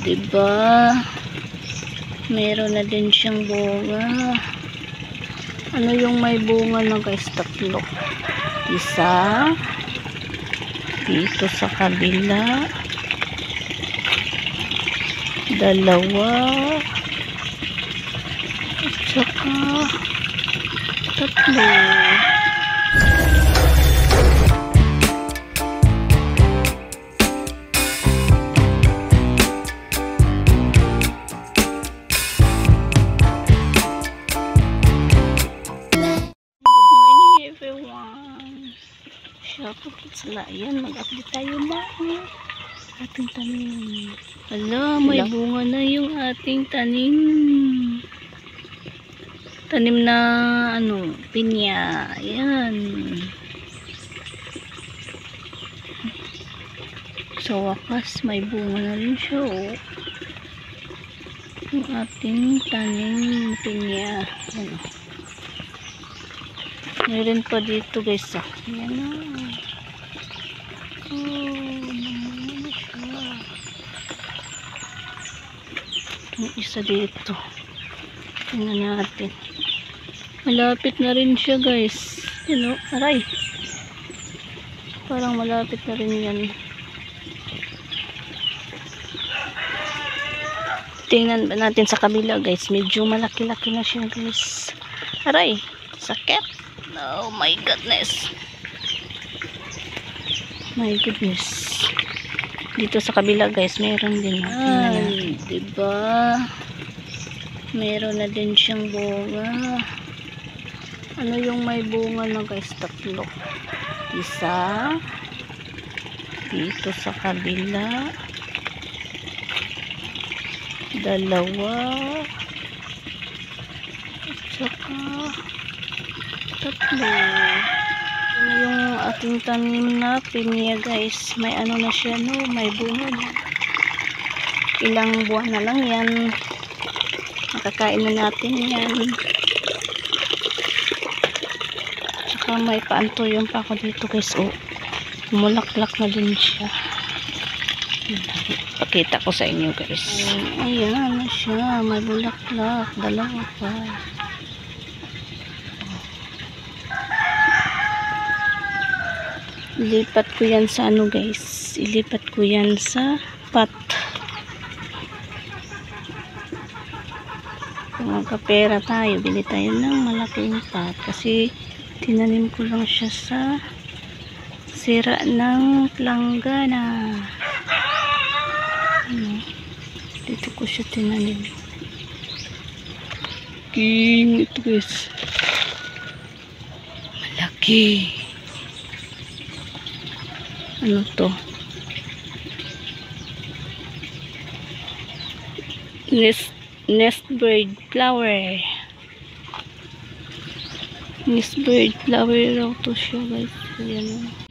diba? Meron na din siyang bunga. Ano yung may bunga na guys? Tatlo. Isa. Dito sa kabila. Dalawa. At saka tatlo. Sila, ayan, mag-update tayo ba ating tanim. Hala, may bunga na yung ating tanim. Tanim na ano, pinya. Ayan. Sa wakas, may bunga na rin siya, oh. Yung ating tanim pinya. Ayan. Meron pa dito guys, ah. Ayan na. Yung isa dito. Tingnan natin. Malapit na rin siya guys. Yun o. Aray. Parang malapit na rin yan. Tingnan natin sa kabila guys. Medyo malaki-laki na siya guys. Aray. Sakit. Oh my goodness. My goodness. Dito sa kabila guys, meron din. Ay, diba? Meron na din siyang bunga. Ano yung may bunga na guys? Tatlo. Isa. Dito sa kabila. Dalawa. At saka tatlo. Ano yung ating tanim na pinya guys, may ano na siya, no? May bunga na. Ilang buwan na lang yan, makakain na natin yan. Tsaka may paantoyan pa ako dito guys, oh. Mulaklak na din siya. Pakita ko sa inyo guys. Ayan na siya, may bulaklak, dalawa pa. Ilipat ko yan sa ano guys, ilipat ko yan sa pot. Kung magkapera tayo, bili tayo ng malaking pot kasi tinanim ko lang siya sa sira ng planggana. Ano? Dito ko siya tinanim. King ito guys, malaki. Ano to? Nest bird flower. Nest bird flower raw to siya guys. Ayan.